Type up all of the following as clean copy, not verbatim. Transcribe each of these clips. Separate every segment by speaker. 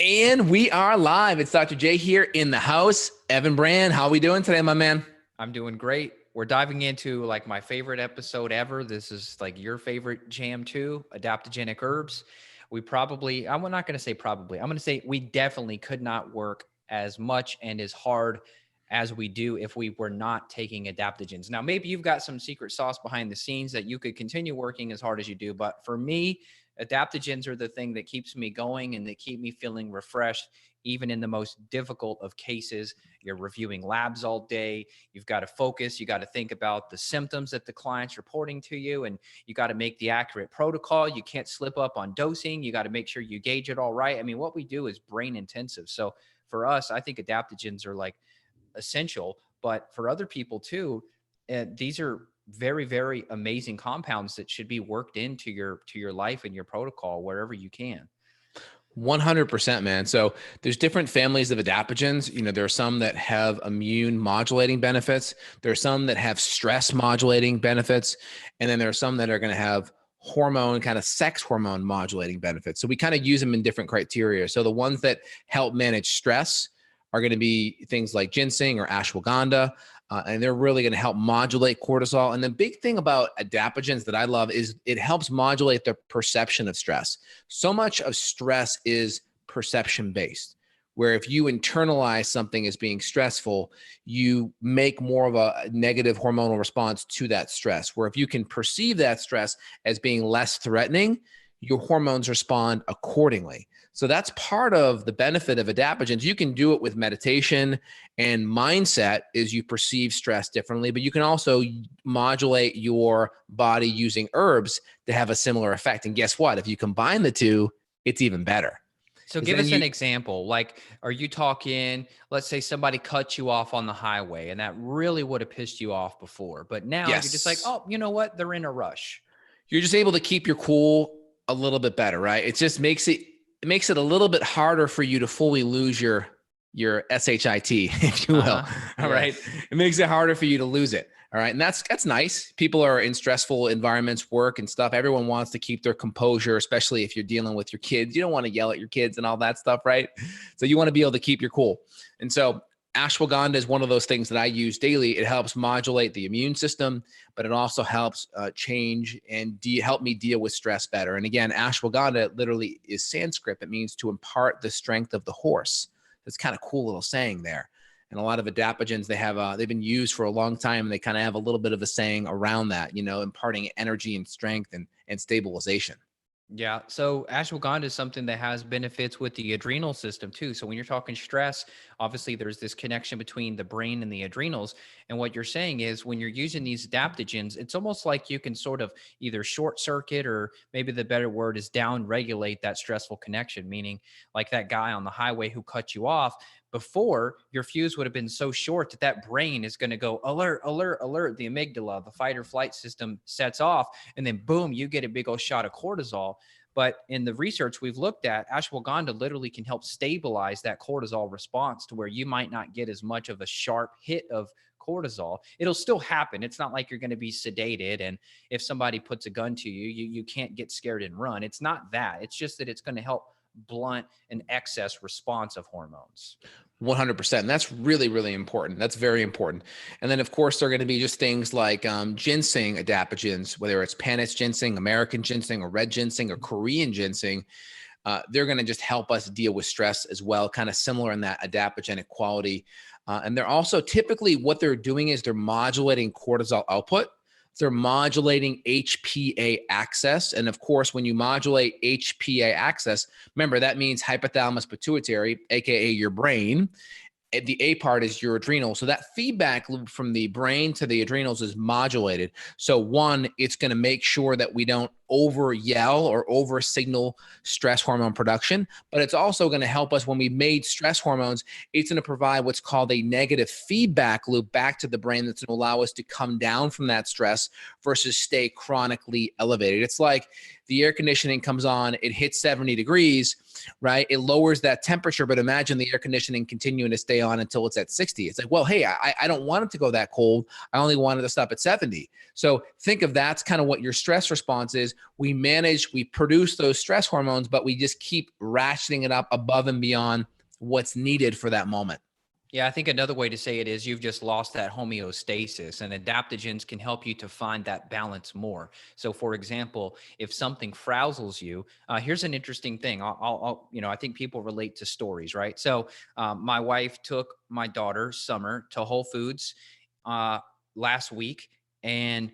Speaker 1: And we are live. It's Dr. J here in the house. Evan Brand, how are we doing today, my man?
Speaker 2: I'm doing great. We're diving into like my favorite episode ever. This is like your favorite jam too, adaptogenic herbs. I'm not going to say probably, I'm going to say we definitely could not work as much and as hard as we do if we were not taking adaptogens. Now, maybe you've got some secret sauce behind the scenes that you could continue working as hard as you do. But for me, adaptogens are the thing that keeps me going and that keep me feeling refreshed, even in the most difficult of cases. You're reviewing labs all day. You've got to focus. You got to think about the symptoms that the client's reporting to you, and you got to make the accurate protocol. You can't slip up on dosing. You got to make sure you gauge it all right. I mean, what we do is brain intensive. So for us, I think adaptogens are like essential, but for other people too, these are very, very amazing compounds that should be worked into your life and your protocol wherever you can.
Speaker 1: 100%, man. So there's different families of adaptogens. There are some that have immune modulating benefits. There are some that have stress modulating benefits. And then there are some that are going to have hormone, kind of sex hormone modulating benefits. So we kind of use them in different criteria. So the ones that help manage stress are going to be things like ginseng or ashwagandha. And they're really going to help modulate cortisol. And the big thing about adaptogens that I love is it helps modulate the perception of stress. So much of stress is perception based, where if you internalize something as being stressful, you make more of a negative hormonal response to that stress. Where if you can perceive that stress as being less threatening, your hormones respond accordingly. So that's part of the benefit of adaptogens. You can do it with meditation and mindset as you perceive stress differently, but you can also modulate your body using herbs to have a similar effect. And guess what? If you combine the two, it's even better.
Speaker 2: So give us an example. Like, are you talking, let's say somebody cut you off on the highway and that really would have pissed you off before, but now you're just like, oh, you know what? They're in a rush.
Speaker 1: You're just able to keep your cool a little bit better, right? It just makes it a little bit harder for you to fully lose your SHIT, if you will. All right. It makes it harder for you to lose it. All right. And that's nice. People are in stressful environments, work and stuff. Everyone wants to keep their composure, especially if you're dealing with your kids. You don't want to yell at your kids and all that stuff, right? So you want to be able to keep your cool. And so ashwagandha is one of those things that I use daily. It helps modulate the immune system, but it also helps change and help me deal with stress better. And again, ashwagandha literally is Sanskrit. It means to impart the strength of the horse. It's kind of cool little saying there. And a lot of adaptogens, they've been used for a long time, and they kind of have a little bit of a saying around that, imparting energy and strength and stabilization.
Speaker 2: Yeah. So ashwagandha is something that has benefits with the adrenal system too. So when you're talking stress, obviously there's this connection between the brain and the adrenals. And what you're saying is when you're using these adaptogens, it's almost like you can sort of either short circuit, or maybe the better word is down regulate that stressful connection, meaning like that guy on the highway who cut you off. Before, your fuse would have been so short that brain is going to go alert, alert, alert. The amygdala, the fight or flight system sets off, and then boom, you get a big old shot of cortisol. But in the research we've looked at, ashwagandha literally can help stabilize that cortisol response to where you might not get as much of a sharp hit of cortisol. It'll still happen. It's not like you're going to be sedated, and if somebody puts a gun to you, you can't get scared and run. It's not that. It's just that it's going to help blunt an excess response of hormones.
Speaker 1: 100%. And that's really, really important. That's very important. And then, of course, there are going to be just things like ginseng adaptogens, whether it's Panax ginseng, American ginseng, or red ginseng, or Korean ginseng. They're going to just help us deal with stress as well, kind of similar in that adaptogenic quality. And they're also typically what they're doing is they're modulating cortisol output. They're modulating HPA axis. And of course, when you modulate HPA axis, remember that means hypothalamus pituitary, AKA your brain. The A part is your adrenal. So that feedback loop from the brain to the adrenals is modulated. So one, it's going to make sure that we don't over yell or over signal stress hormone production, but it's also going to help us when we made stress hormones. It's going to provide what's called a negative feedback loop back to the brain that's going to allow us to come down from that stress versus stay chronically elevated. It's like the air conditioning comes on, it hits 70 degrees, right? It lowers that temperature, but imagine the air conditioning continuing to stay on until it's at 60. It's like, well, hey, I don't want it to go that cold. I only want it to stop at 70. So think of that's kind of what your stress response is. because we produce those stress hormones, but we just keep ratcheting it up above and beyond what's needed for that moment.
Speaker 2: Yeah, I think another way to say it is you've just lost that homeostasis, and adaptogens can help you to find that balance more. So, for example, if something frazzles you, here's an interesting thing. I think people relate to stories, right? So, my wife took my daughter Summer to Whole Foods uh, last week, and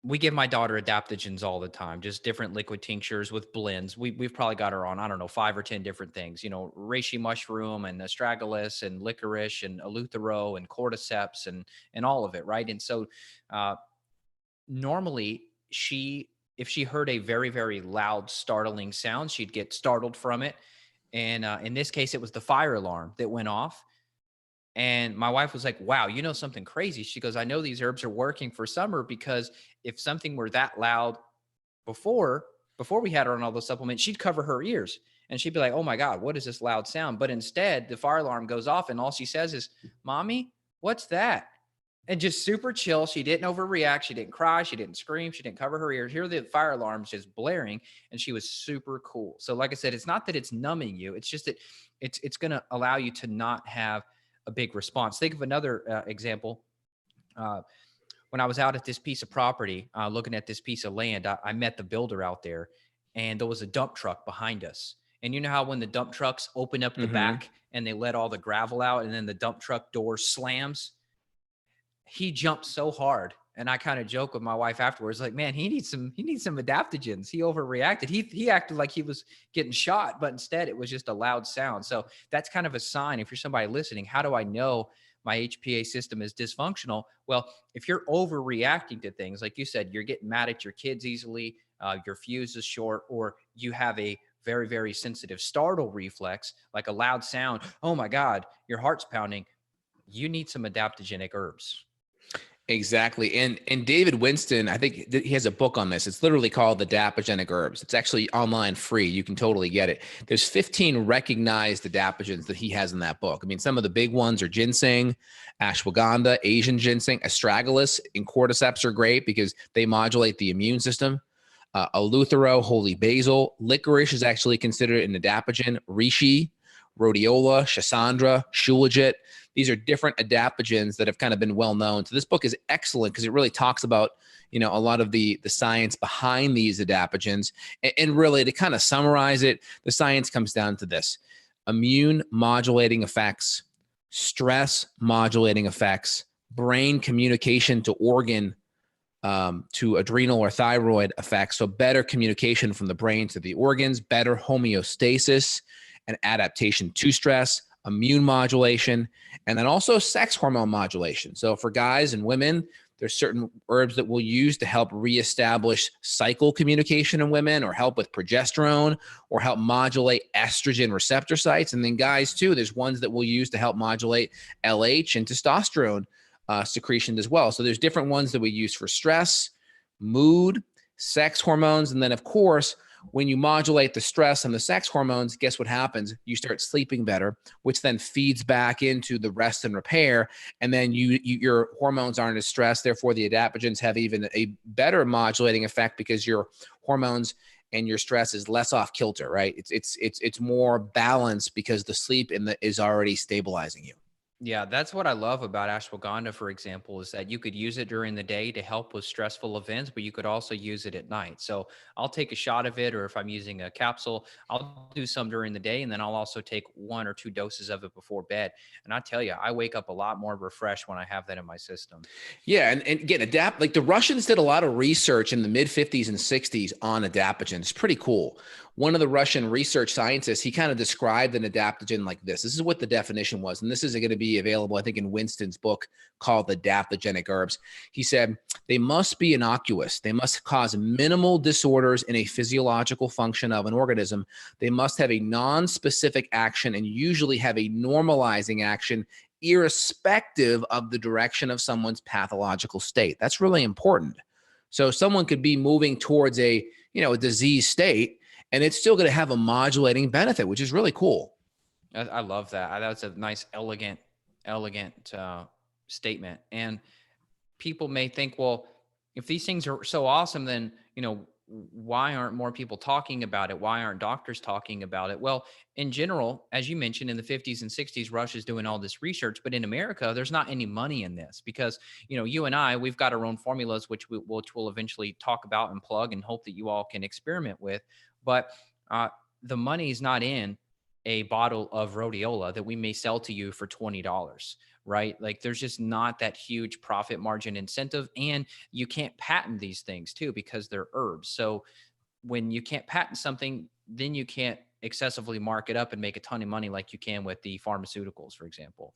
Speaker 2: we give my daughter adaptogens all the time, just different liquid tinctures with blends. We've probably got her on, I don't know, 5 or 10 different things, reishi mushroom and astragalus and licorice and eleuthero and cordyceps and all of it, right? And so uh, normally if she heard a very, very loud, startling sound, she'd get startled from it. And in this case, it was the fire alarm that went off. And my wife was like, wow, something crazy. She goes, I know these herbs are working for Summer, because if something were that loud before, before we had her on all those supplements, she'd cover her ears and she'd be like, oh my God, what is this loud sound? But instead, the fire alarm goes off and all she says is, Mommy, what's that? And just super chill. She didn't overreact. She didn't cry. She didn't scream. She didn't cover her ears. Here, the fire alarm's just blaring, and she was super cool. So, like I said, it's not that it's numbing you. It's just that it's going to allow you to not have a big response. Think of another example. When I was out at this piece of property, looking at this piece of land, I met the builder out there, and there was a dump truck behind us. And you know how when the dump trucks open up the back and they let all the gravel out, and then the dump truck door slams? He jumped so hard. And I kind of joke with my wife afterwards, like, man, he needs some adaptogens. He overreacted. He acted like he was getting shot, but instead it was just a loud sound. So that's kind of a sign. If you're somebody listening, how do I know my HPA system is dysfunctional? Well, if you're overreacting to things, like you said, you're getting mad at your kids easily, your fuse is short, or you have a very, very sensitive startle reflex, like a loud sound, oh my God, your heart's pounding, you need some adaptogenic herbs.
Speaker 1: Exactly. And David Winston, I think he has a book on this. It's literally called The Adaptogenic Herbs. It's actually online free. You can totally get it. There's 15 recognized adaptogens that he has in that book. I mean, some of the big ones are ginseng, ashwagandha, Asian ginseng, astragalus, and cordyceps are great because they modulate the immune system. Eleuthero, holy basil, licorice is actually considered an adaptogen. Reishi, rhodiola, schisandra, shilajit. These are different adaptogens that have kind of been well known. So this book is excellent because it really talks about, a lot of the science behind these adaptogens. And really, to kind of summarize it, the science comes down to this: immune modulating effects, stress modulating effects, brain communication to organ, to adrenal or thyroid effects. So better communication from the brain to the organs, better homeostasis and adaptation to stress, immune modulation, and then also sex hormone modulation. So for guys and women, there's certain herbs that we'll use to help reestablish cycle communication in women, or help with progesterone, or help modulate estrogen receptor sites. And then guys too, there's ones that we'll use to help modulate LH and testosterone secretion as well. So there's different ones that we use for stress, mood, sex hormones. And then of course, when you modulate the stress and the sex hormones, guess what happens? You start sleeping better, which then feeds back into the rest and repair. And then your hormones aren't as stressed. Therefore, the adaptogens have even a better modulating effect because your hormones and your stress is less off kilter, right? It's more balanced because the sleep is already stabilizing you.
Speaker 2: Yeah, that's what I love about ashwagandha, for example, is that you could use it during the day to help with stressful events, but you could also use it at night. So I'll take a shot of it, or if I'm using a capsule, I'll do some during the day, and then I'll also take 1 or 2 doses of it before bed. And I tell you, I wake up a lot more refreshed when I have that in my system.
Speaker 1: Yeah, and again, like the Russians did a lot of research in the mid 50s and 60s on adaptogens. It's pretty cool. One of the Russian research scientists, he kind of described an adaptogen like this. This is what the definition was, and this is going to be available, I think, in Winston's book called The Adaptogenic Herbs. He said, they must be innocuous. They must cause minimal disorders in a physiological function of an organism. They must have a non-specific action and usually have a normalizing action irrespective of the direction of someone's pathological state. That's really important. So someone could be moving towards a disease state, and it's still going to have a modulating benefit, which is really cool.
Speaker 2: I love that. That's a nice, elegant statement. And people may think, well, if these things are so awesome, then why aren't more people talking about it? Why aren't doctors talking about it? Well, in general, as you mentioned, in the 50s and 60s, Russia's doing all this research, but in America, there's not any money in this because, you and I, we've got our own formulas, which we'll eventually talk about and plug and hope that you all can experiment with. But uh, the money is not in a bottle of rhodiola that we may sell to you for $20, right? Like there's just not that huge profit margin incentive. And you can't patent these things too because they're herbs. So when you can't patent something, then you can't excessively mark it up and make a ton of money like you can with the pharmaceuticals, for example.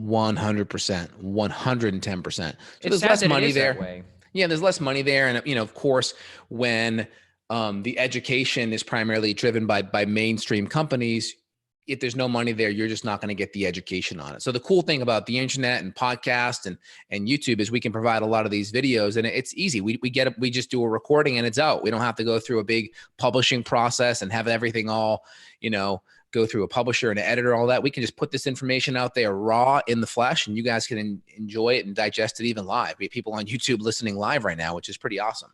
Speaker 1: 100%, 110%. So
Speaker 2: It's
Speaker 1: there's
Speaker 2: sad
Speaker 1: less
Speaker 2: that it
Speaker 1: money
Speaker 2: is that
Speaker 1: there.
Speaker 2: way.
Speaker 1: Yeah, there's less money there. And, of course, when the education is primarily driven by mainstream companies, if there's no money there, you're just not going to get the education on it. So the cool thing about the internet and podcast and YouTube is we can provide a lot of these videos, and it's easy. We just do a recording and it's out. We don't have to go through a big publishing process and have everything all, go through a publisher and an editor, all that. We can just put this information out there raw in the flesh, and you guys can enjoy it and digest it even live. We have people on YouTube listening live right now, which is pretty awesome.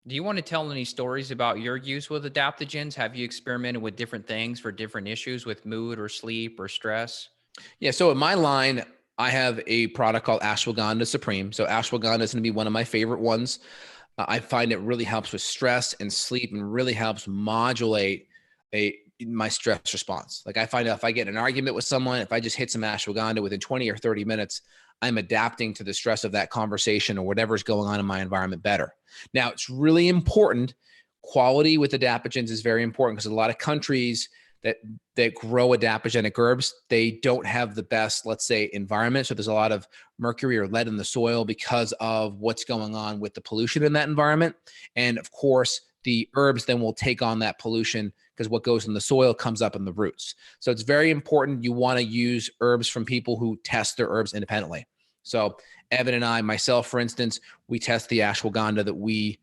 Speaker 2: Do you want to tell any stories about your use with adaptogens? Have you experimented with different things for different issues with mood or sleep or stress?
Speaker 1: Yeah. So in my line, I have a product called Ashwagandha Supreme. So ashwagandha is going to be one of my favorite ones. I find it really helps with stress and sleep and really helps modulate my stress response. Like I find out if I get in an argument with someone, if I just hit some ashwagandha within 20 or 30 minutes, I'm adapting to the stress of that conversation or whatever's going on in my environment better. Now, it's really important. Quality with adaptogens is very important because a lot of countries that grow adaptogenic herbs, they don't have the best, let's say, environment. So there's a lot of mercury or lead in the soil because of what's going on with the pollution in that environment. And of course, the herbs then will take on that pollution because what goes in the soil comes up in the roots. So it's very important. You want to use herbs from people who test their herbs independently. So Evan and I, myself, for instance, we test the ashwagandha that we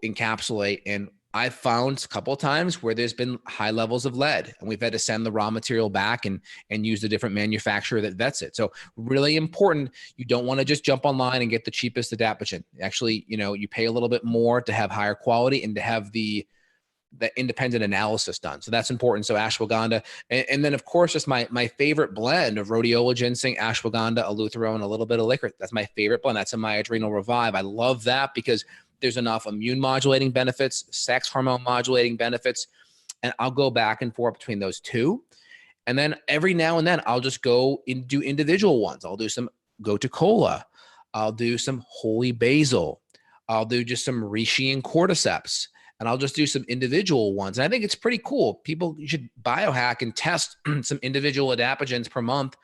Speaker 1: encapsulate, and I've found a couple of times where there's been high levels of lead, and we've had to send the raw material back and use a different manufacturer that vets it. So really important. You don't want to just jump online and get the cheapest adaptogen. Actually, you pay a little bit more to have higher quality and to have the independent analysis done. So that's important. So ashwagandha. And then of course, just my favorite blend of rhodiola, ginseng, ashwagandha, eleuthero, a little bit of licorice. That's my favorite blend. That's in my Adrenal Revive. I love that because there's enough immune modulating benefits, sex hormone modulating benefits. And I'll go back and forth between those two. And then every now and then I'll just go and do individual ones. I'll do some gotu kola. I'll do some holy basil. I'll do just some reishi and cordyceps. And I'll just do some individual ones. And I think it's pretty cool. People should biohack and test some individual adaptogens per month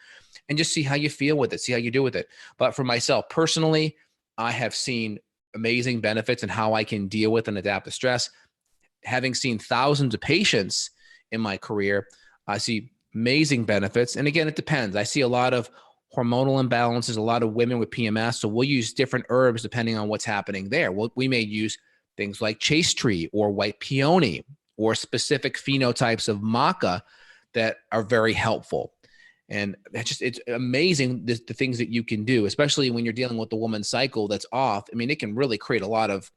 Speaker 1: and just see how you feel with it, see how you do with it. But for myself personally, I have seen amazing benefits in how I can deal with and adapt to stress. Having seen thousands of patients in my career, I see amazing benefits. And again, it depends. I see a lot of hormonal imbalances, a lot of women with PMS. So we'll use different herbs depending on what's happening there. We may use things like chaste tree or white peony or specific phenotypes of maca that are very helpful. And it's amazing the things that you can do, especially when you're dealing with the woman's cycle that's off. I mean, it can really create a lot of,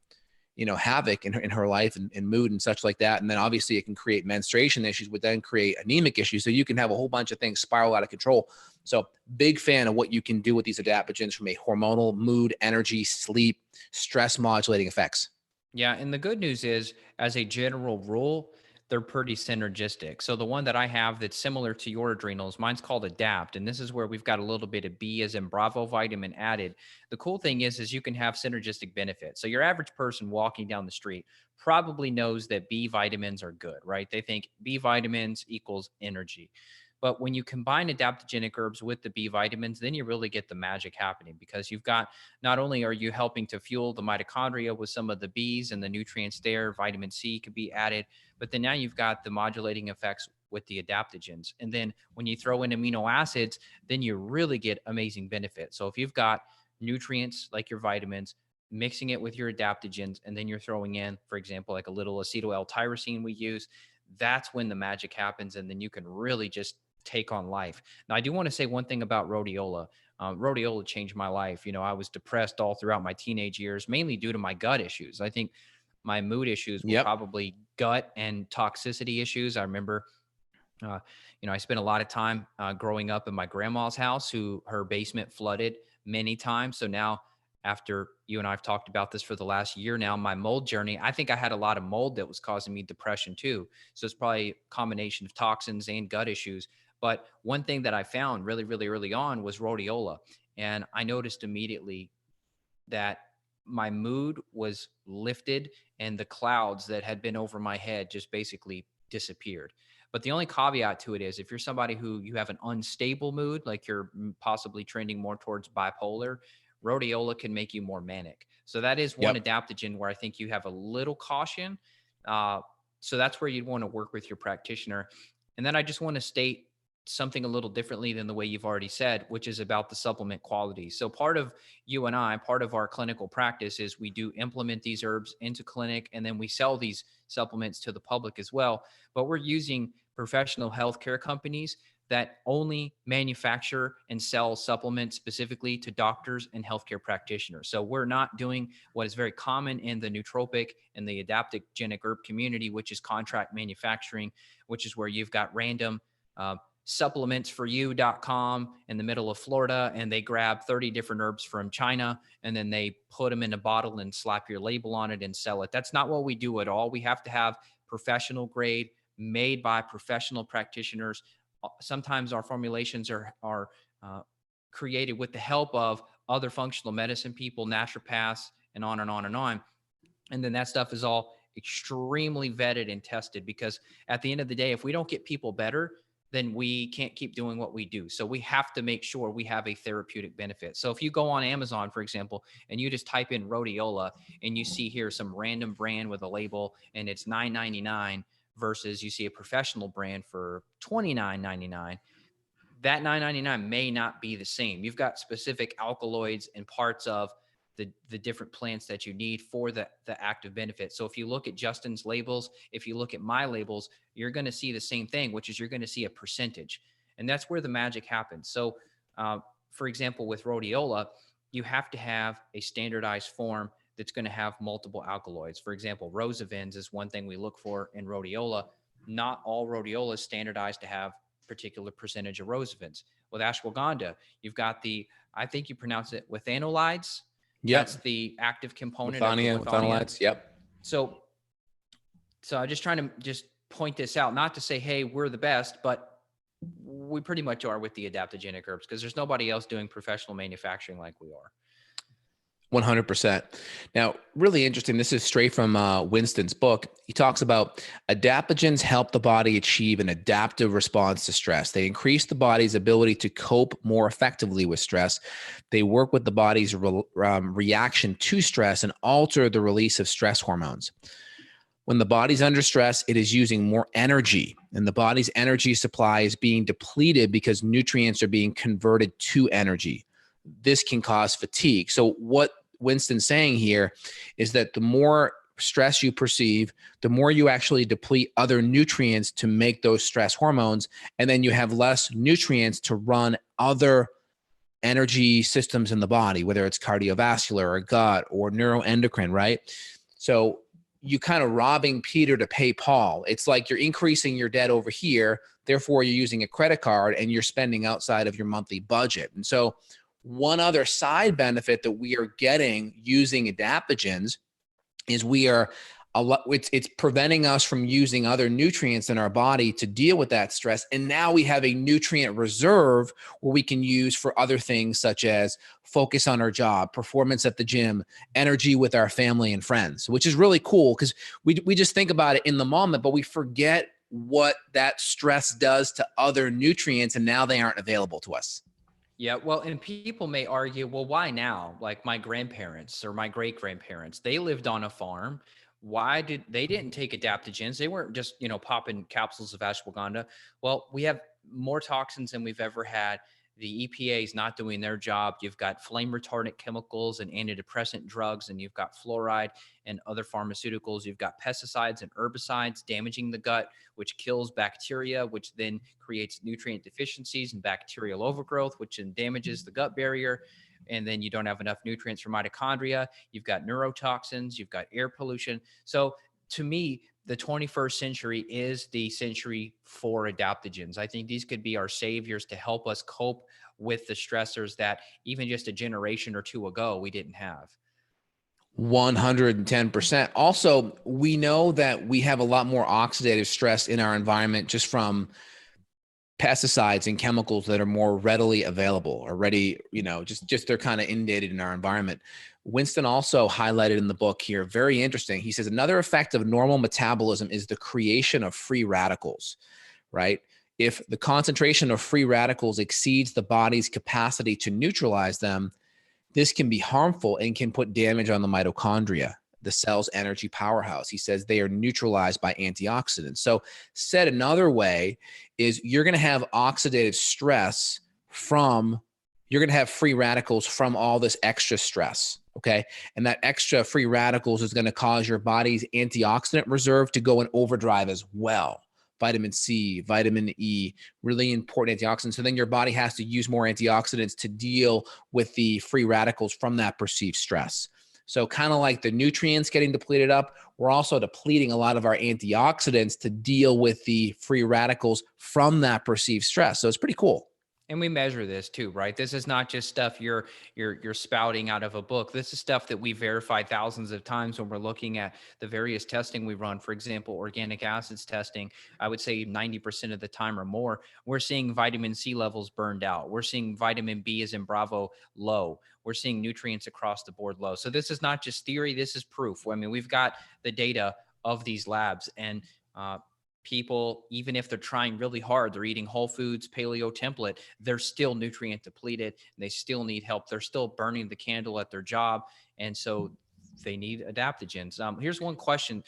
Speaker 1: havoc in her life and mood and such like that. And then obviously it can create menstruation issues, would then create anemic issues. So you can have a whole bunch of things spiral out of control. So big fan of what you can do with these adaptogens from a hormonal, mood, energy, sleep, stress modulating effects.
Speaker 2: Yeah, and the good news is, as a general rule, they're pretty synergistic. So the one that I have that's similar to your adrenals, mine's called Adapt, and this is where we've got a little bit of B as in Bravo vitamin added. The cool thing is you can have synergistic benefits. So your average person walking down the street probably knows that B vitamins are good, right? They think B vitamins equals energy. But when you combine adaptogenic herbs with the B vitamins, then you really get the magic happening because you've got, not only are you helping to fuel the mitochondria with some of the Bs and the nutrients there, vitamin C could be added, but then now you've got the modulating effects with the adaptogens. And then when you throw in amino acids, then you really get amazing benefits. So if you've got nutrients like your vitamins, mixing it with your adaptogens, and then you're throwing in, for example, like a little acetyl L-tyrosine we use, that's when the magic happens. And then you can really just take on life. Now, I do want to say one thing about rhodiola. Rhodiola changed my life. I was depressed all throughout my teenage years, mainly due to my gut issues. I think my mood issues were
Speaker 1: Yep.
Speaker 2: probably gut and toxicity issues. I remember, uh, I spent a lot of time growing up in my grandma's house, who her basement flooded many times. So now, after you and I've talked about this for the last year now, my mold journey, I think I had a lot of mold that was causing me depression too. So it's probably a combination of toxins and gut issues. But one thing that I found really, really early on was rhodiola. And I noticed immediately that my mood was lifted and the clouds that had been over my head just basically disappeared. But the only caveat to it is, if you're somebody who you have an unstable mood, like you're possibly trending more towards bipolar, rhodiola can make you more manic. So that is one
Speaker 1: Yep.
Speaker 2: adaptogen where I think you have a little caution. Uh, so that's where you'd want to work with your practitioner. And then I just want to state something a little differently than the way you've already said, which is about the supplement quality. So part of you and I, part of our clinical practice is we do implement these herbs into clinic, and then we sell these supplements to the public as well. But we're using professional healthcare companies that only manufacture and sell supplements specifically to doctors and healthcare practitioners. So we're not doing what is very common in the nootropic and the adaptogenic herb community, which is contract manufacturing, which is where you've got random supplementsforyou.com in the middle of Florida, and they grab 30 different herbs from China, and then they put them in a bottle and slap your label on it and sell it. That's not what we do at all. We have to have professional grade, made by professional practitioners. Sometimes our formulations are created with the help of other functional medicine people, naturopaths, and on and on and on. And then that stuff is all extremely vetted and tested, because at the end of the day, if we don't get people better, then we can't keep doing what we do. So we have to make sure we have a therapeutic benefit. So if you go on Amazon, for example, and you just type in rhodiola, and you see here some random brand with a label and it's $9.99, versus you see a professional brand for $29.99, that $9.99 may not be the same. You've got specific alkaloids and parts of the different plants that you need for the active benefit. So if you look at Justin's labels, if you look at my labels, you're going to see the same thing, which is you're going to see a percentage. And that's where the magic happens. So for example, with rhodiola, you have to have a standardized form that's going to have multiple alkaloids. For example, rosavins is one thing we look for in rhodiola. Not all rhodiola is standardized to have particular percentage of rosavins. With ashwagandha, you've got I think you pronounce it withanolides. That's
Speaker 1: Yep.
Speaker 2: the active component of the
Speaker 1: Withania,
Speaker 2: withania.
Speaker 1: withanolides. Yep.
Speaker 2: So I'm just trying to just point this out, not to say, hey, we're the best, but we pretty much are with the adaptogenic herbs, because there's nobody else doing professional manufacturing like we are.
Speaker 1: 100%. Now, really interesting. This is straight from Winston's book. He talks about adaptogens help the body achieve an adaptive response to stress. They increase the body's ability to cope more effectively with stress. They work with the body's reaction to stress and alter the release of stress hormones. When the body's under stress, it is using more energy, and the body's energy supply is being depleted because nutrients are being converted to energy. This can cause fatigue. So what Winston's saying here is that the more stress you perceive, the more you actually deplete other nutrients to make those stress hormones, and then you have less nutrients to run other energy systems in the body, whether it's cardiovascular or gut or neuroendocrine, right? So you kind of robbing Peter to pay Paul. It's like you're increasing your debt over here, therefore you're using a credit card and you're spending outside of your monthly budget. And so one other side benefit that we are getting using adaptogens is it's preventing us from using other nutrients in our body to deal with that stress. And now we have a nutrient reserve where we can use for other things, such as focus on our job, performance at the gym, energy with our family and friends, which is really cool, because we just think about it in the moment, but we forget what that stress does to other nutrients, and now they aren't available to us.
Speaker 2: Yeah, well, and people may argue, well, why now? Like my grandparents or my great grandparents, they lived on a farm. Why did they didn't take adaptogens? They weren't just, popping capsules of ashwagandha. Well, we have more toxins than we've ever had. The EPA is not doing their job. You've got flame retardant chemicals and antidepressant drugs, and you've got fluoride and other pharmaceuticals. You've got pesticides and herbicides damaging the gut, which kills bacteria, which then creates nutrient deficiencies and bacterial overgrowth, which then damages the gut barrier. and then you don't have enough nutrients for mitochondria. You've got neurotoxins, you've got air pollution. So to me, the 21st century is the century for adaptogens. I think these could be our saviors to help us cope with the stressors that even just a generation or two ago we didn't have.
Speaker 1: 110%. Also, we know that we have a lot more oxidative stress in our environment just from pesticides and chemicals that are more readily available, already, just they're kind of inundated in our environment. Winston also highlighted in the book here, very interesting. He says another effect of normal metabolism is the creation of free radicals, right? If the concentration of free radicals exceeds the body's capacity to neutralize them, this can be harmful and can put damage on the mitochondria, the cell's energy powerhouse. He says they are neutralized by antioxidants. So said another way is you're going to have oxidative stress you're going to have free radicals from all this extra stress. Okay. And that extra free radicals is going to cause your body's antioxidant reserve to go in overdrive as well. Vitamin C, vitamin E, really important antioxidants. So then your body has to use more antioxidants to deal with the free radicals from that perceived stress. So kind of like the nutrients getting depleted up, we're also depleting a lot of our antioxidants to deal with the free radicals from that perceived stress. So it's pretty cool.
Speaker 2: And we measure this too, right? This is not just stuff you're spouting out of a book. This is stuff that we verified thousands of times when we're looking at the various testing we run. For example, organic acids testing, I would say 90% of the time or more, we're seeing vitamin C levels burned out. We're seeing vitamin B as in Bravo low. We're seeing nutrients across the board low. So this is not just theory. This is proof. I mean, we've got the data of these labs, and people, even if they're trying really hard, they're eating whole foods, paleo template, they're still nutrient depleted. And they still need help. They're still burning the candle at their job. And so they need adaptogens. Here's one question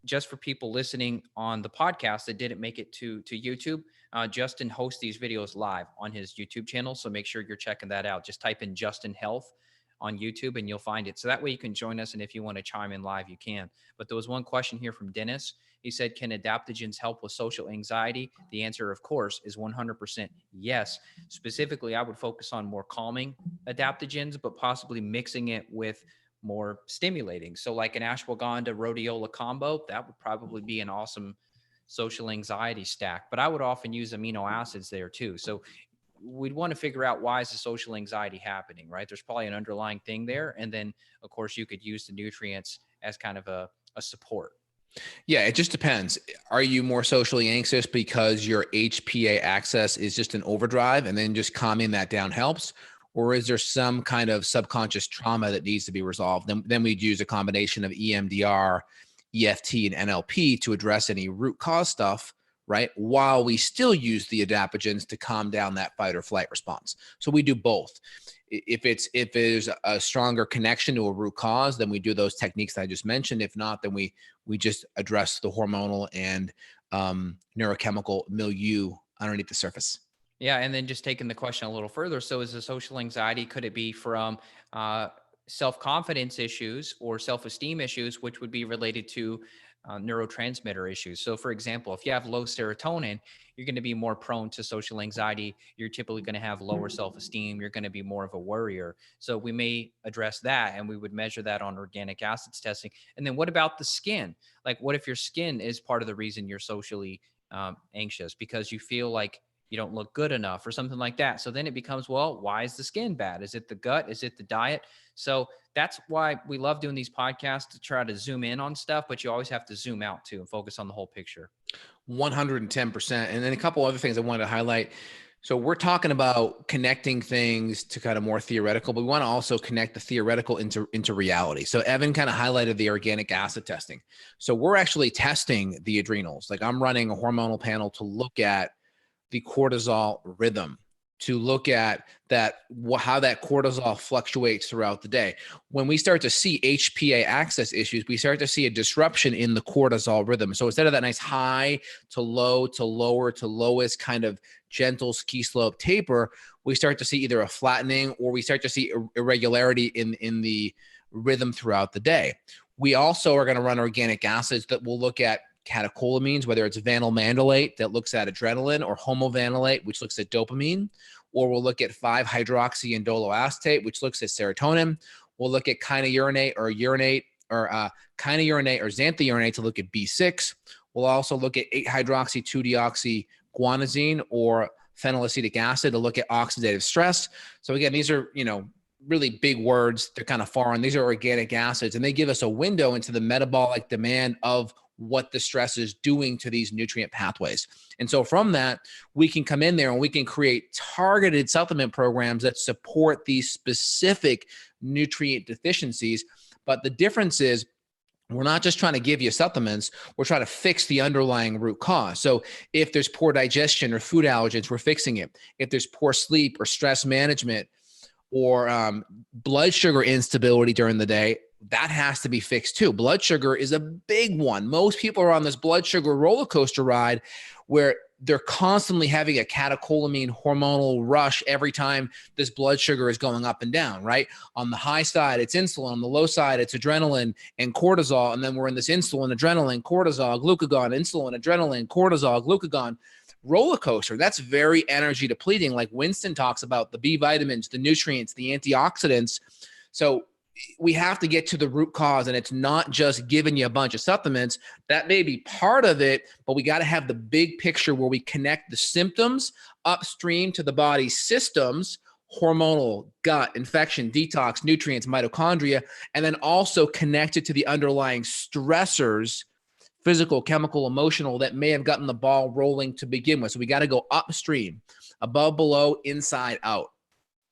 Speaker 2: just for people listening on the podcast that didn't make it to YouTube. Justin hosts these videos live on his YouTube channel. So make sure you're checking that out. Just type in Justin Health on YouTube and you'll find it. So that way you can join us. And if you want to chime in live, you can. But there was one question here from Dennis. He said, can adaptogens help with social anxiety? The answer, of course, is 100% yes. Specifically, I would focus on more calming adaptogens, but possibly mixing it with more stimulating. So like an ashwagandha rhodiola combo, that would probably be an awesome social anxiety stack. But I would often use amino acids there too. So we'd want to figure out, why is the social anxiety happening, right? There's probably an underlying thing there. And then, of course, you could use the nutrients as kind of a support.
Speaker 1: Yeah, it just depends. Are you more socially anxious because your HPA access is just an overdrive and then just calming that down helps? Or is there some kind of subconscious trauma that needs to be resolved? Then we'd use a combination of EMDR, EFT, and NLP to address any root cause stuff, right? While we still use the adaptogens to calm down that fight or flight response. So we do both. If there's a stronger connection to a root cause, then we do those techniques that I just mentioned. If not, then we just address the hormonal and neurochemical milieu underneath the surface.
Speaker 2: Yeah. And then just taking the question a little further. So is the social anxiety, could it be from self-confidence issues or self-esteem issues, which would be related to neurotransmitter issues? So for example, if you have low serotonin, you're going to be more prone to social anxiety. You're typically going to have lower self-esteem. You're going to be more of a worrier. So we may address that, and we would measure that on organic acids testing. And then what about the skin? Like, what if your skin is part of the reason you're socially anxious, because you feel like you don't look good enough or something like that? So then it becomes, well, why is the skin bad? Is it the gut? Is it the diet? So that's why we love doing these podcasts, to try to zoom in on stuff, but you always have to zoom out too and focus on the whole picture.
Speaker 1: 110%. And then a couple other things I wanted to highlight. So we're talking about connecting things to kind of more theoretical, but we want to also connect the theoretical into reality. So Evan kind of highlighted the organic acid testing. So we're actually testing the adrenals. Like, I'm running a hormonal panel to look at the cortisol rhythm, to look at that, how that cortisol fluctuates throughout the day. When we start to see HPA access issues, we start to see a disruption in the cortisol rhythm. So instead of that nice high to low to lower to lowest kind of gentle ski slope taper, we start to see either a flattening, or we start to see irregularity in the rhythm throughout the day. We also are going to run organic acids that will look at catecholamines, whether it's vanilmandelate that looks at adrenaline, or homovanillate, which looks at dopamine, or we'll look at 5-hydroxyindoloacetate, which looks at serotonin. We'll look at kinourinate or xanthourinate to look at B6. We'll also look at 8-hydroxy-2-deoxyguanosine or phenylacetic acid to look at oxidative stress. So again, these are, really big words. They're kind of foreign. These are organic acids, and they give us a window into the metabolic demand of what the stress is doing to these nutrient pathways. And so from that, we can come in there and we can create targeted supplement programs that support these specific nutrient deficiencies. But the difference is, we're not just trying to give you supplements, we're trying to fix the underlying root cause. So if there's poor digestion or food allergens, we're fixing it. If there's poor sleep or stress management or blood sugar instability during the day, that has to be fixed too. Blood sugar is a big one. Most people are on this blood sugar roller coaster ride where they're constantly having a catecholamine hormonal rush every time this blood sugar is going up and down, right? On the high side, it's insulin. On the low side, it's adrenaline and cortisol. And then we're in this insulin, adrenaline, cortisol, glucagon, insulin, adrenaline, cortisol, glucagon roller coaster. That's very energy depleting. Like Winston talks about, the B vitamins, the nutrients, the antioxidants. So we have to get to the root cause, and it's not just giving you a bunch of supplements. That may be part of it, but we got to have the big picture where we connect the symptoms upstream to the body's systems: hormonal, gut, infection, detox, nutrients, mitochondria, and then also connect it to the underlying stressors, physical, chemical, emotional, that may have gotten the ball rolling to begin with. So we got to go upstream, above, below, inside, out.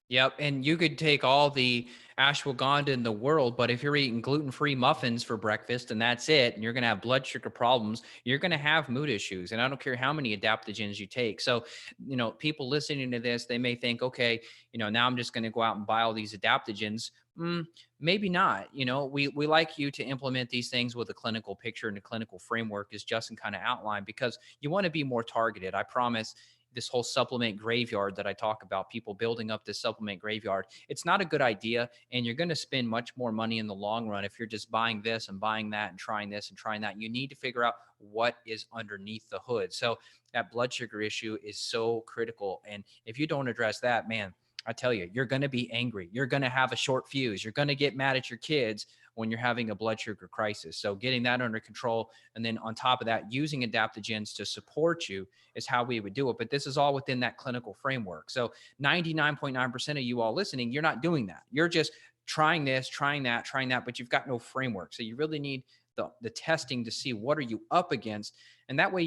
Speaker 2: Yep. And you could take all the ashwagandha in the world, but if you're eating gluten-free muffins for breakfast and that's it, and you're going to have blood sugar problems, you're going to have mood issues. And I don't care how many adaptogens you take. So, people listening to this, they may think, okay, now I'm just going to go out and buy all these adaptogens. Maybe not. We like you to implement these things with a clinical picture and a clinical framework, as Justin kind of outlined, because you want to be more targeted. I promise. This whole supplement graveyard that I talk about, people building up this supplement graveyard, it's not a good idea. And you're going to spend much more money in the long run if you're just buying this and buying that and trying this and trying that. You need to figure out what is underneath the hood. So that blood sugar issue is so critical. And if you don't address that, man, I tell you, you're going to be angry. You're going to have a short fuse. You're going to get mad at your kids when you're having a blood sugar crisis. So getting that under control, and then on top of that, using adaptogens to support you is how we would do it. But this is all within that clinical framework. So 99.9% of you all listening, you're not doing that. You're just trying this, trying that, but you've got no framework. So you really need the testing to see what are you up against. And that way,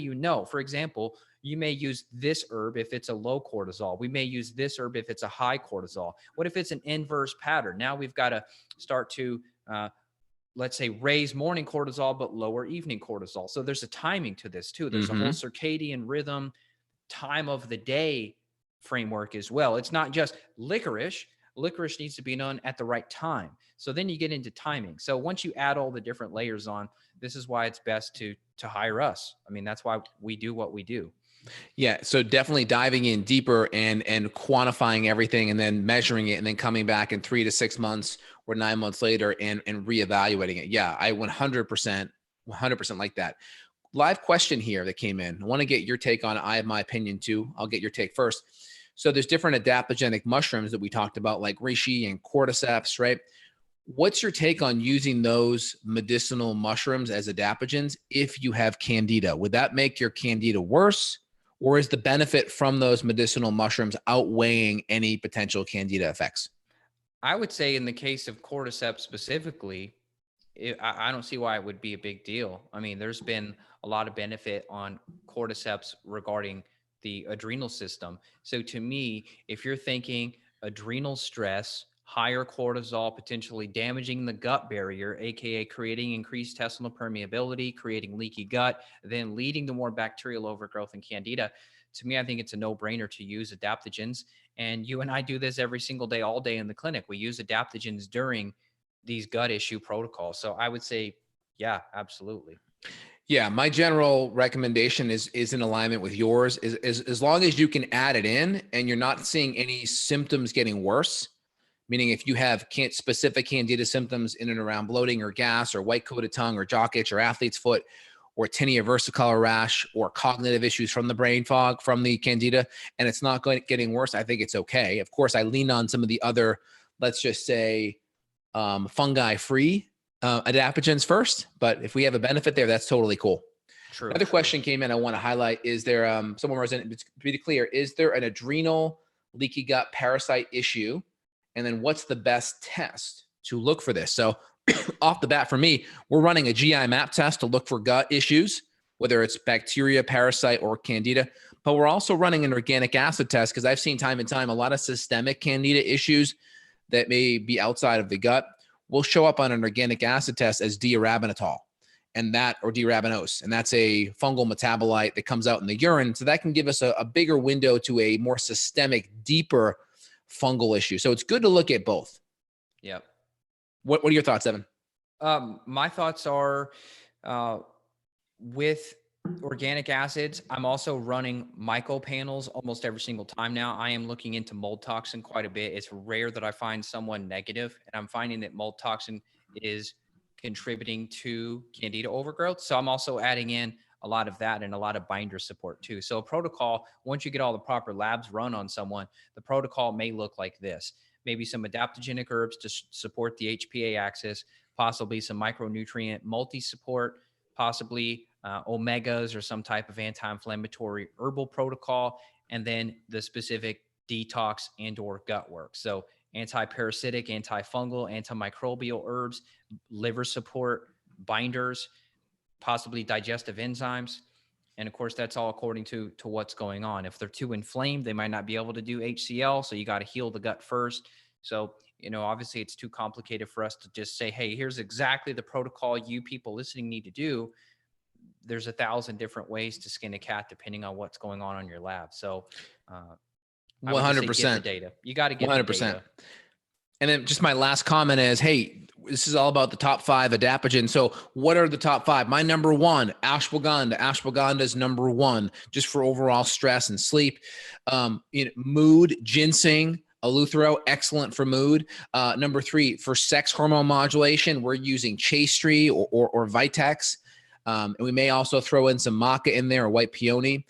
Speaker 2: for example, you may use this herb if it's a low cortisol. We may use this herb if it's a high cortisol. What if it's an inverse pattern? Now we've got to start to, let's say, raise morning cortisol, but lower evening cortisol. So there's a timing to this too. There's a whole circadian rhythm, time of the day framework as well. It's not just licorice. Licorice needs to be done at the right time. So then you get into timing. So once you add all the different layers on, this is why it's best to hire us. I mean, that's why we do what we do.
Speaker 1: Yeah. So definitely diving in deeper and quantifying everything, and then measuring it, and then coming back in 3 to 6 months or 9 months later and reevaluating it. Yeah. I 100% like that. Live question here that came in. I want to get your take on it. I have my opinion too. I'll get your take first. So there's different adaptogenic mushrooms that we talked about, like reishi and cordyceps, right? What's your take on using those medicinal mushrooms as adaptogens if you have candida? Would that make your candida worse, or is the benefit from those medicinal mushrooms outweighing any potential candida effects?
Speaker 2: I would say in the case of cordyceps specifically, I don't see why it would be a big deal. I mean, there's been a lot of benefit on cordyceps regarding the adrenal system. So to me, if you're thinking adrenal stress, higher cortisol, potentially damaging the gut barrier, AKA creating increased intestinal permeability, creating leaky gut, then leading to more bacterial overgrowth and candida. To me, I think it's a no-brainer to use adaptogens. And you and I do this every single day, all day in the clinic. We use adaptogens during these gut issue protocols. So I would say, yeah, absolutely.
Speaker 1: Yeah, my general recommendation is in alignment with yours. Is as long as you can add it in and you're not seeing any symptoms getting worse, meaning if you have specific candida symptoms in and around bloating or gas or white coated tongue or jock itch or athlete's foot, or tinea versicolor rash or cognitive issues from the brain fog, from the candida, and it's not getting worse, I think it's okay. Of course, I lean on some of the other, let's just say, fungi-free adaptogens first, but if we have a benefit there, that's totally cool.
Speaker 2: True.
Speaker 1: Another question came in I want to highlight. Is there, someone was in, to be clear, is there an adrenal leaky gut parasite issue? And then what's the best test to look for this? So off the bat for me, we're running a GI map test to look for gut issues, whether it's bacteria, parasite, or candida. But we're also running an organic acid test because I've seen time and time a lot of systemic candida issues that may be outside of the gut will show up on an organic acid test as D-arabinitol, and that, or D-arabinose, and that's a fungal metabolite that comes out in the urine. So that can give us a bigger window to a more systemic, deeper fungal issue. So it's good to look at both.
Speaker 2: Yep.
Speaker 1: What are your thoughts, Evan?
Speaker 2: My thoughts are with organic acids, I'm also running myco panels almost every single time now. I am looking into mold toxin quite a bit. It's rare that I find someone negative, and I'm finding that mold toxin is contributing to candida overgrowth. So I'm also adding in a lot of that and a lot of binder support too. So a protocol, once you get all the proper labs run on someone, the protocol may look like this. Maybe some adaptogenic herbs to support the HPA axis, possibly some micronutrient multi-support, possibly omegas or some type of anti-inflammatory herbal protocol, and then the specific detox and or gut work. So anti-parasitic, antifungal, antimicrobial herbs, liver support, binders, possibly digestive enzymes. And of course, that's all according to what's going on. If they're too inflamed, they might not be able to do HCl. So you got to heal the gut first. So, obviously it's too complicated for us to just say, hey, here's exactly the protocol you people listening need to do. There's 1,000 different ways to skin a cat depending on what's going on your lab. So,
Speaker 1: 100%.
Speaker 2: Get the data. You got to get 100%. The data.
Speaker 1: And then just my last comment is, hey, this is all about the top 5 adaptogens. So what are the top 5? My number 1, ashwagandha. Ashwagandha is number 1, just for overall stress and sleep. Mood, ginseng, eleuthero, excellent for mood. Number 3, for sex hormone modulation, we're using Chaste or Vitex. And we may also throw in some maca in there, or white peony.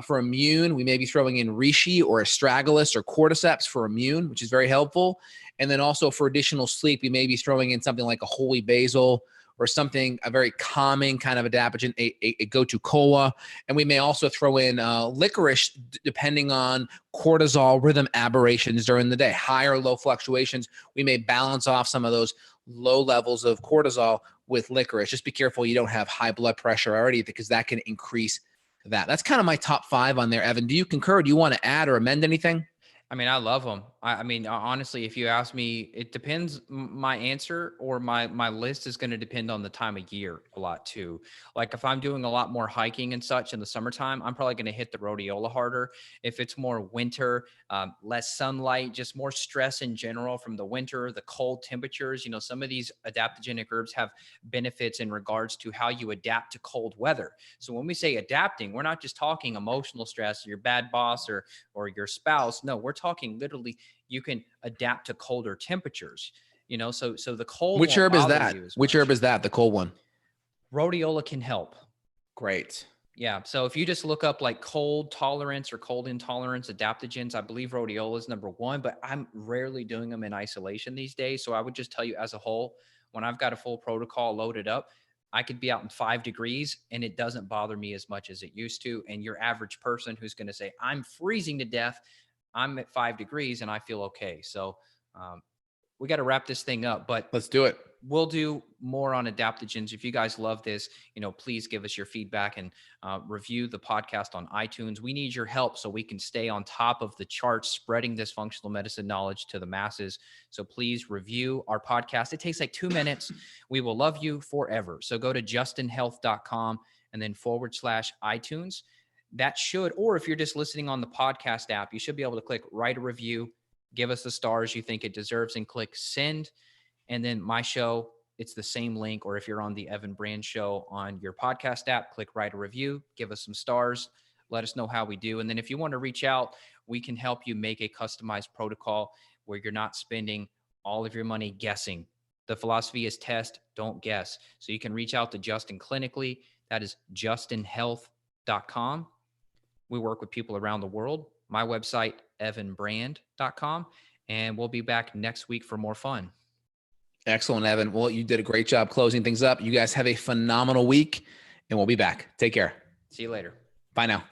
Speaker 1: For immune, we may be throwing in reishi or astragalus or cordyceps for immune, which is very helpful. And then also for additional sleep, we may be throwing in something like a holy basil or something, a very calming kind of adaptogen, a go-to cola. And we may also throw in licorice, depending on cortisol rhythm aberrations during the day, high or low fluctuations. We may balance off some of those low levels of cortisol with licorice. Just be careful you don't have high blood pressure already, because that can increase that. That's kind of my top 5 on there. Evan, do you concur? Do you want to add or amend anything?
Speaker 2: I mean, I love them. I mean, honestly, if you ask me, it depends. My answer or my list is going to depend on the time of year a lot too. Like if I'm doing a lot more hiking and such in the summertime, I'm probably going to hit the rhodiola harder. If it's more winter, less sunlight, just more stress in general from the winter, the cold temperatures, some of these adaptogenic herbs have benefits in regards to how you adapt to cold weather. So when we say adapting, we're not just talking emotional stress, your bad boss or your spouse. No, we're talking literally you can adapt to colder temperatures, so the cold.
Speaker 1: Which herb is that? Which herb is that? The cold one?
Speaker 2: Rhodiola can help.
Speaker 1: Great.
Speaker 2: Yeah. So if you just look up like cold tolerance or cold intolerance adaptogens, I believe rhodiola is number 1, but I'm rarely doing them in isolation these days. So I would just tell you as a whole, when I've got a full protocol loaded up, I could be out in 5 degrees and it doesn't bother me as much as it used to. And your average person who's going to say, I'm freezing to death, I'm at 5 degrees and I feel okay. So we got to wrap this thing up, but
Speaker 1: let's do it.
Speaker 2: We'll do more on adaptogens. If you guys love this, please give us your feedback and review the podcast on iTunes. We need your help so we can stay on top of the charts, spreading this functional medicine knowledge to the masses. So please review our podcast. It takes like 2 minutes. We will love you forever. So go to justinhealth.com and then /iTunes. That should, or if you're just listening on the podcast app, you should be able to click write a review, give us the stars you think it deserves, and click send. And then my show, it's the same link. Or if you're on the Evan Brand Show on your podcast app, click write a review, give us some stars, let us know how we do. And then if you want to reach out, we can help you make a customized protocol where you're not spending all of your money guessing. The philosophy is test, don't guess. So you can reach out to Justin clinically, That is justinhealth.com. We work with people around the world. My website, evanbrand.com. And we'll be back next week for more fun.
Speaker 1: Excellent, Evan. Well, you did a great job closing things up. You guys have a phenomenal week, and we'll be back. Take care.
Speaker 2: See you later.
Speaker 1: Bye now.